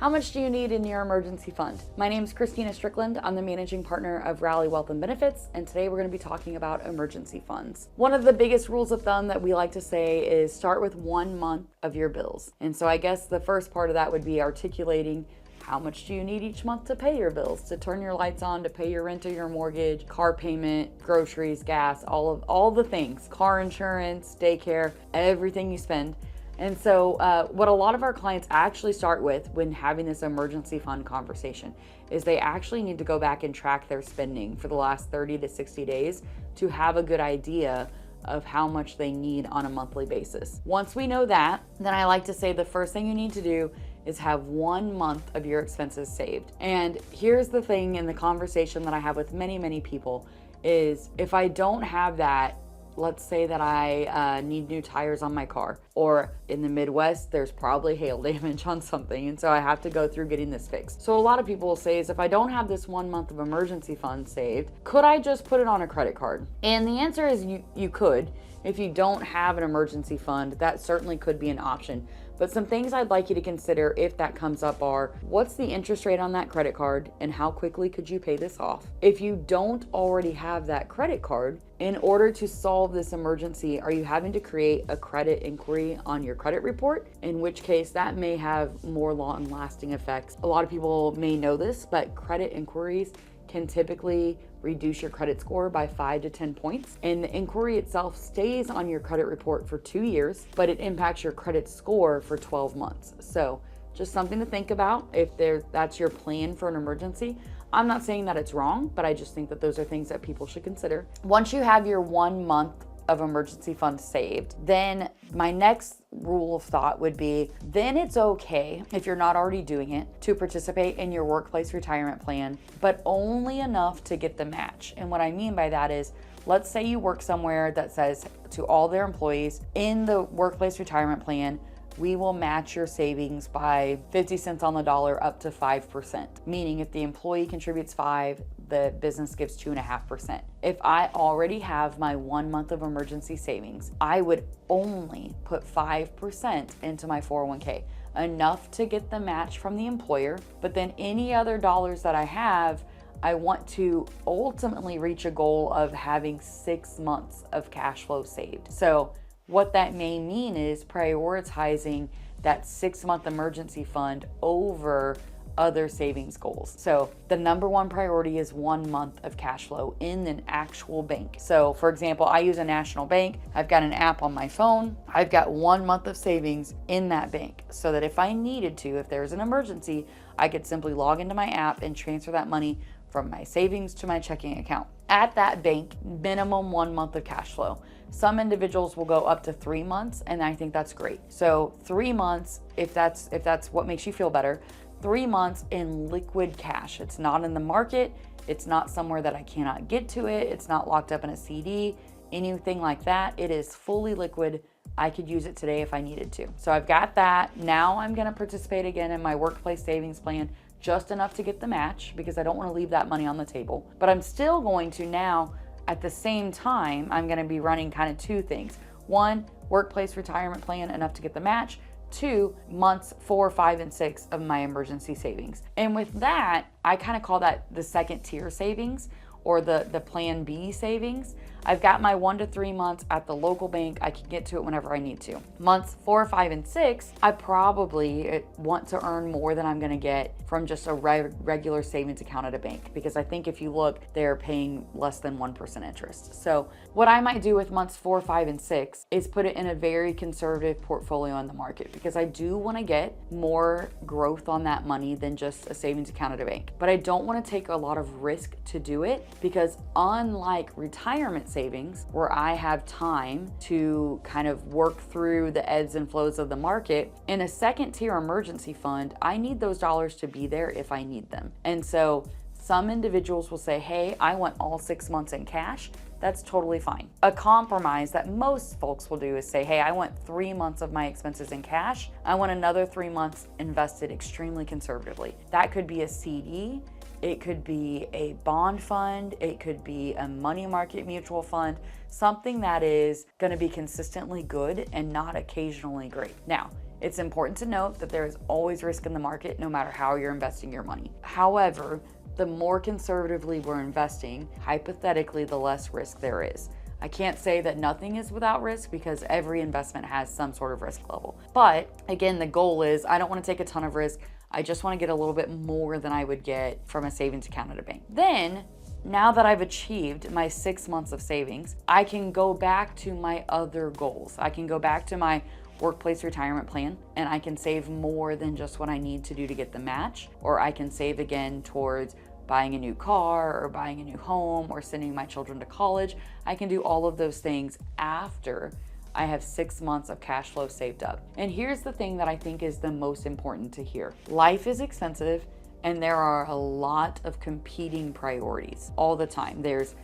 How much do you need in your emergency fund? My name is Christina Strickland. I'm the managing partner of Rally Wealth and Benefits, and today we're going to be talking about emergency funds. One of the biggest rules of thumb that we like to say is start with 1 month of your bills. And so I guess the first part of that would be articulating how much do you need each month to pay your bills, to turn your lights on, to pay your rent or your mortgage, car payment, groceries, gas, all the things, car insurance, daycare, everything you spend. And so what a lot of our clients actually start with when having this emergency fund conversation is they actually need to go back and track their spending for the last 30 to 60 days to have a good idea of how much they need on a monthly basis. Once we know that, then I like to say the first thing you need to do is have 1 month of your expenses saved. And here's the thing in the conversation that I have with many people is if I don't have that, let's say that I need new tires on my car, or in the Midwest, there's probably hail damage on something, and so I have to go through getting this fixed. So a lot of people will say is if I don't have this 1 month of emergency fund saved, could I just put it on a credit card? And the answer is you could. If you don't have an emergency fund, that certainly could be an option. But some things I'd like you to consider if that comes up are, what's the interest rate on that credit card and how quickly could you pay this off? If you don't already have that credit card, in order to solve this emergency, are you having to create a credit inquiry on your credit report? In which case that may have more long-lasting effects. A lot of people may know this, but credit inquiries can typically reduce your credit score by 5 to 10 points. And the inquiry itself stays on your credit report for 2 years, but it impacts your credit score for 12 months. So just something to think about if that's your plan for an emergency. I'm not saying that it's wrong, but I just think that those are things that people should consider. Once you have your 1 month of emergency fund saved, then my next rule of thought would be, then it's okay, if you're not already doing it, to participate in your workplace retirement plan, but only enough to get the match. And what I mean by that is, let's say you work somewhere that says to all their employees, in the workplace retirement plan, we will match your savings by 50 cents on the dollar up to 5%. Meaning if the employee contributes 5, the business gives 2.5%. If I already have my 1 month of emergency savings, I would only put 5% into my 401k, enough to get the match from the employer. But then any other dollars that I have, I want to ultimately reach a goal of having 6 months of cash flow saved. So what that may mean is prioritizing that 6-month emergency fund over other savings goals. So the number one priority is 1 month of cash flow in an actual bank. So for example, I use a national bank. I've got an app on my phone. I've got 1 month of savings in that bank so that if I needed to, if there's an emergency, I could simply log into my app and transfer that money from my savings to my checking account. At that bank, minimum 1 month of cash flow. Some individuals will go up to 3 months, and I think that's great. So 3 months, if that's what makes you feel better, 3 months in liquid cash. It's not in the market. It's not somewhere that I cannot get to it. It's not locked up in a CD, anything like that. It is fully liquid. I could use it today if I needed to. So I've got that. Now I'm gonna participate again in my workplace savings plan, just enough to get the match because I don't want to leave that money on the table. But I'm still going to now, at the same time, I'm going to be running kind of 2 things. 1, workplace retirement plan, enough to get the match. 2, months 4, 5, and 6 of my emergency savings. And with that, I kind of call that the second tier savings, or the plan B savings. I've got my 1 to 3 months at the local bank. I can get to it whenever I need to. Months 4, 5, and 6, I probably want to earn more than I'm gonna get from just a regular savings account at a bank, because I think if you look, they're paying less than 1% interest. So what I might do with months 4, 5, and 6 is put it in a very conservative portfolio in the market, because I do wanna get more growth on that money than just a savings account at a bank. But I don't wanna take a lot of risk to do it, because unlike retirement savings, where I have time to kind of work through the ebbs and flows of the market, in a second tier emergency fund, I need those dollars to be there if I need them. And so some individuals will say, hey, I want all 6 months in cash. That's totally fine. A compromise that most folks will do is say, hey, I want 3 months of my expenses in cash. I want another 3 months invested extremely conservatively. That could be a CD. It could be a bond fund, it could be a money market mutual fund, something that is going to be consistently good and not occasionally great. Now, It's important to note that there is always risk in the market no matter how you're investing your money. However, the more conservatively we're investing, hypothetically, the less risk there is. I can't say that nothing is without risk because every investment has some sort of risk level. But again, the goal is I don't want to take a ton of risk. I just want to get a little bit more than I would get from a savings account at a bank. Then, now that I've achieved my 6 months of savings, I can go back to my other goals. I can go back to my workplace retirement plan and I can save more than just what I need to do to get the match, or I can save again towards buying a new car or buying a new home or sending my children to college. I can do all of those things after I have 6 months of cash flow saved up. And here's the thing that I think is the most important to hear. Life is expensive and there are a lot of competing priorities all the time. There's,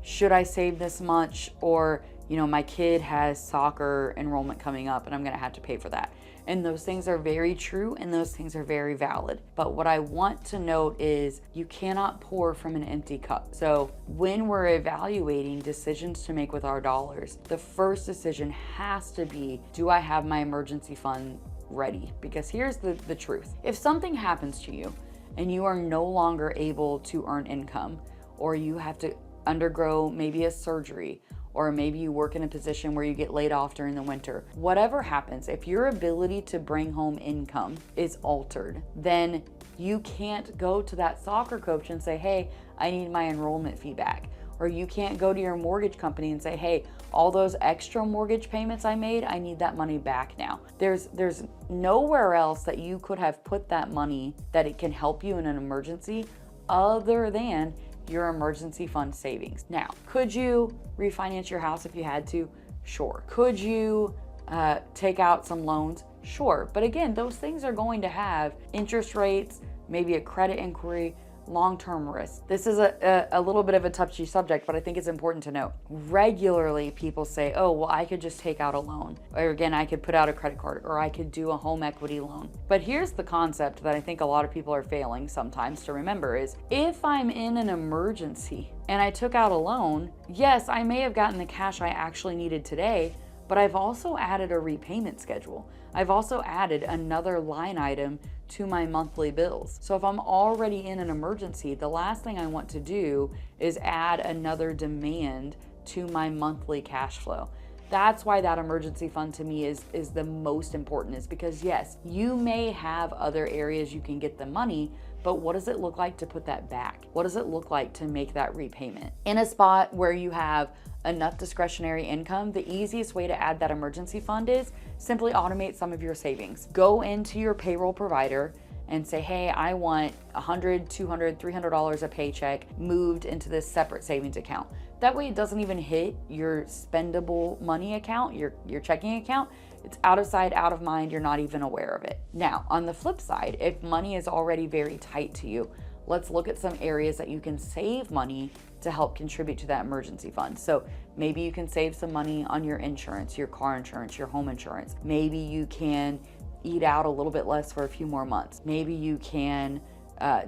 should I save this much? Or, my kid has soccer enrollment coming up and I'm gonna have to pay for that. And those things are very true and those things are very valid. But what I want to note is you cannot pour from an empty cup. So when we're evaluating decisions to make with our dollars, the first decision has to be, do I have my emergency fund ready? Because here's the truth. If something happens to you and you are no longer able to earn income, or you have to undergo maybe a surgery, or maybe you work in a position where you get laid off during the winter, whatever happens, if your ability to bring home income is altered, then you can't go to that soccer coach and say, hey, I need my enrollment fee back. Or you can't go to your mortgage company and say, hey, all those extra mortgage payments I made, I need that money back now. There's nowhere else that you could have put that money that it can help you in an emergency other than your emergency fund savings. Now, could you refinance your house if you had to? Sure. Could you take out some loans? Sure. But again, those things are going to have interest rates, maybe a credit inquiry, long-term risk. This is a little bit of a touchy subject, but I think it's important to note. Regularly, people say, oh, well, I could just take out a loan. Or again, I could put out a credit card, or I could do a home equity loan. But here's the concept that I think a lot of people are failing sometimes to remember is, if I'm in an emergency and I took out a loan, yes, I may have gotten the cash I actually needed today, but I've also added a repayment schedule. I've also added another line item to my monthly bills. So if I'm already in an emergency, the last thing I want to do is add another demand to my monthly cash flow. That's why that emergency fund to me is the most important, is because yes, you may have other areas you can get the money, but what does it look like to put that back? What does it look like to make that repayment? In a spot where you have enough discretionary income, the easiest way to add that emergency fund is simply automate some of your savings. Go into your payroll provider and say, hey, I want $100, $200, $300 a paycheck moved into this separate savings account. That way it doesn't even hit your spendable money account, your checking account. It's out of sight, out of mind. You're not even aware of it. Now, on the flip side, if money is already very tight to you, let's look at some areas that you can save money to help contribute to that emergency fund. So maybe you can save some money on your insurance, your car insurance, your home insurance. Maybe you can eat out a little bit less for a few more months. Maybe you can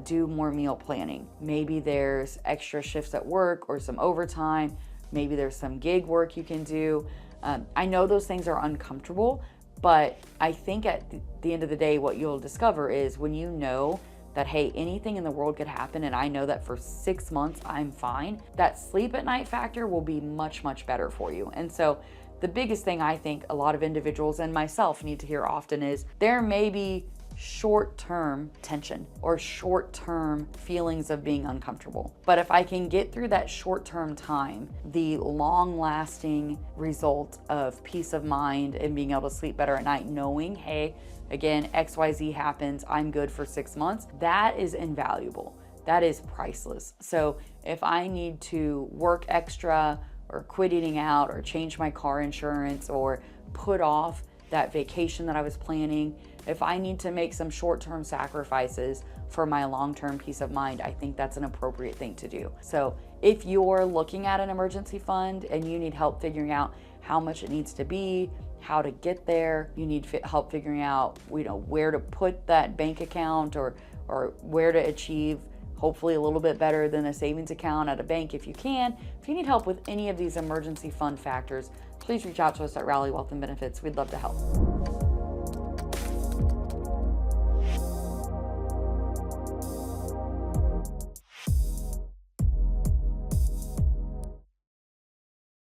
do more meal planning. Maybe there's extra shifts at work or some overtime. Maybe there's some gig work you can do. I know those things are uncomfortable, but I think at the end of the day, what you'll discover is when you know that, hey, anything in the world could happen and I know that for 6 months I'm fine, that sleep at night factor will be much, much better for you. And so the biggest thing I think a lot of individuals and myself need to hear often is there may be short-term tension or short-term feelings of being uncomfortable. But if I can get through that short-term time, the long-lasting result of peace of mind and being able to sleep better at night, knowing, hey, again, XYZ happens, I'm good for 6 months, that is invaluable. That is priceless. So if I need to work extra or quit eating out or change my car insurance or put off that vacation that I was planning, if I need to make some short-term sacrifices for my long-term peace of mind, I think that's an appropriate thing to do. So if you're looking at an emergency fund and you need help figuring out how much it needs to be, how to get there, you need help figuring out, where to put that bank account or where to achieve hopefully a little bit better than a savings account at a bank if you can. If you need help with any of these emergency fund factors, please reach out to us at Rally Wealth and Benefits. We'd love to help.